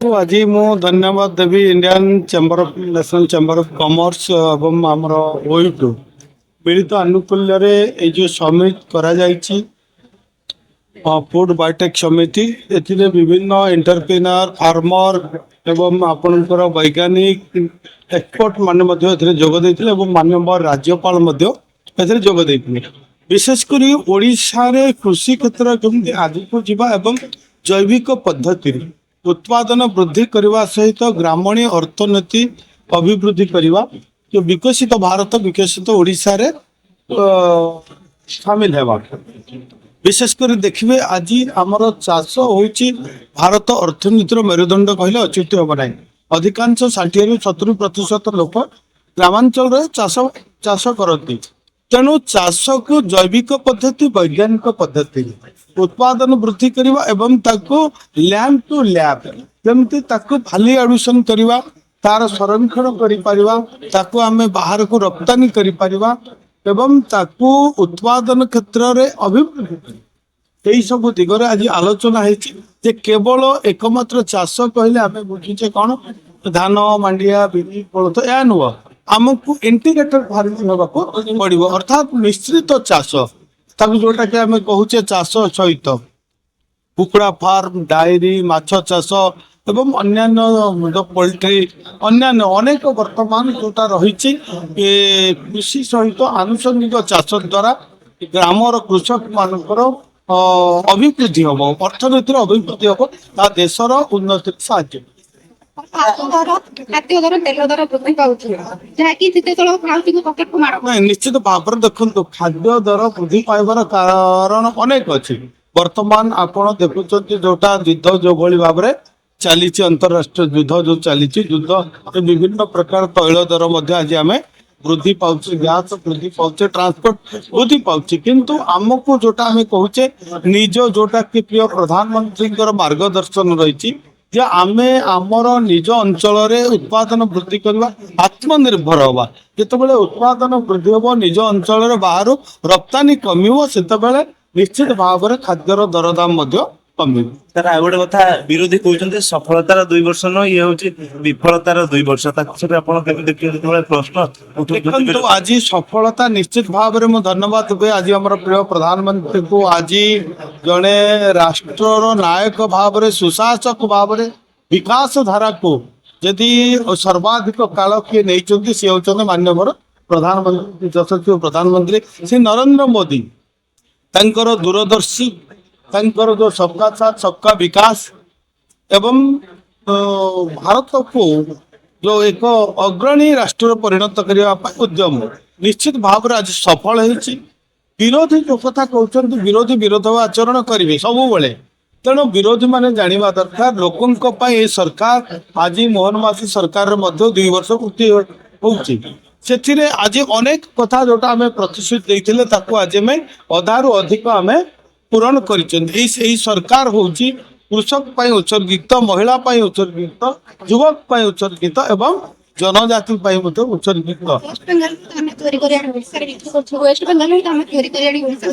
तो आज मु धन्यवाद देवी Indian chamber of national chamber of commerce एवं आमर ओइट मिलित आनुकूल्य ये जो समिट करा जायछि फूड बायोटेक समिति एथिरे विभिन्न एंटरप्रेन्योर फार्मर एवं आपणकर वैज्ञानिक एक्सपर्ट माने मध्य एथिरे जोग दैथिले एवं माननीय राज्यपाल मध्य एथिरे जोग दैथिले। विशेषकर ओडिशा रे कृषि क्षेत्र केमति आगु जीवा एवं जैविक पद्धति उत्पादन वृद्धि करने सहित ग्रामीण अर्थनीति अभिवृद्धि करने जो विकसित भारत विकसित ओडिशा रे शामिल है। विशेषकर देखिए आज आमर चाष होची भारत अर्थनीतिर मेरुदंड कहले अच्युत हम ना। अधिकांश 60 ରୁ 70% लोक ग्रामांचल चाष करती। तेणु चाष को जैविक पद्धति वैज्ञानिक पद्धति उत्पादन वृद्धि करवा एवं ताको लैब टू लैब जमती ताको भाली एडमिशन करवा तार संरक्षण करिपारिबा ताको आमे बाहर को रप्तानी करिपारिबा एवं ताको उत्पादन क्षेत्र रे अभिवृद्धि यही सब दिगरे आज आलोचना होती जे केवल एकमात्र चाष कहले आमे बुझीचे कौन धान मांडिया बिरी कोळथ या नुह आमको इंटीग्रेटेड फार्मिंग होगा पड़ो अर्थात मिश्रित चाष जोटा कि आम कहूचे चाष सहित कुकुड़ा फार्म डायरी माछ चाष एवं अन्य पोल्ट्री अन्य अनेक वर्तमान जोटा रही कृषि सहित आनुषंगिक चाष द्वारा ग्रामर कृषक मानकर अभिवृद्धि हम अर्थनीतिर अभिवृद्धि हम ता देशर उन्नति साहाय्य निश्चित भाव देखो खाद्य दर वृद्धि पाइबार कारण अनेक अच्छी वर्तमान आपण देखुं जोटा युद्ध जो भाव में चली अंतरराष्ट्रीय युद्ध जो चली युद्ध विभिन्न प्रकार तैल दर आज आम वृद्धि पाचे गैस वृद्धि पाचे ट्रांसपोर्ट वृद्धि पाचे किंतु आमको जोटा आम कहूचे निज जोटा कि प्रिय प्रधानमंत्री मार्गदर्शन रही जे आमे आमर निज अंचल उत्पादन वृद्धि करवा आत्मनिर्भर हवा जिते उत्पादन वृद्धि हम निज अंचल बाहर रप्तानी कमिव से निश्चित भाव में खाद्यर दरदाम कमी। सर आ गोटे कथा विरोधी कहते सफलतार 2 वर्ष न ये हूँ विफलतार 2 वर्ष प्रश्न आज सफलता निश्चित भाव में धन्यवाद देवे आज आम प्रिय प्रधानमंत्री को आज जड़े राष्ट्र नायक भाव में सुशासक भाव में विकास धारा को यदि सर्वाधिक काल किए नहीं सी हूँ माननीय प्रधानमंत्री यशस्वी प्रधानमंत्री श्री नरेंद्र मोदी तंकर दूरदर्शी तंकर जो सबका साथ सबका विकास एवं भारत को जो एक अग्रणी राष्ट्र परिणत करने उद्यम निश्चित भाव में आज सफल होती। विरोधी जो कथा कहते विरोधी विरोध आचरण करेंगे सब तेणु विरोधी माने जानिबा दरकार लोकों सरकार आज मोहन मासी सरकार 2 वर्ष पूर्ति होउची से आज अनेक कथा जोटा आम प्रतिश्रुति देते आज आम अधारू अधिक आम पूरण कर सरकार हूँ कृषक उत्सर्गित महिला उत्सर्गित युवक उत्सर्गित एवं जनजाति उत्सर्गित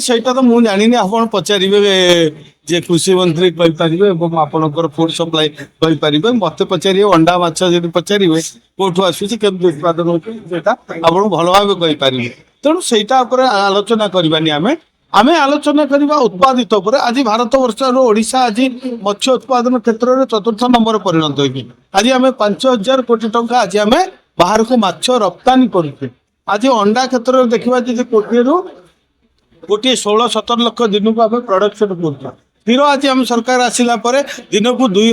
सेटा तो मुझे जानी आप पचारे जे कृषि मंत्री कहींपारे आपंकर फूड सप्लाई कहींपारे मत पचारे अंडा माछ जब पचारे कौटू आसूसी केमती उत्पादन होता आप भल भाव कहींपारे तेणु सेटा आलोचना करवानी आमे आलोचना करवा उत्पादित आज भारत वर्ष ओडिशा आज मत्स्य उत्पादन क्षेत्र में 4th नंबर परिणत होगी। आज आम 5,000 कोटी टंका आज आम बाहर को माछ रप्तानी करुचे। आज अंडा क्षेत्र में देखा गोटे 16-17 लाख दिन को आम प्रोडक्शन कर फिर आज आम सरकार आसला दिन को 2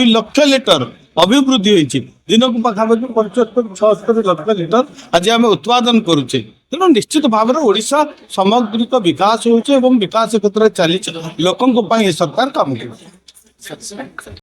लाख लीटर अभिवृद्धि होती दिन को पाखापाखि 75-76 लाख लीटर आज आम उत्पादन करुचे। तेणु निश्चित भाव में ओडिशा सामग्रिक विकास होचे विकास क्षेत्र में चली लोकों सरकार काम कर।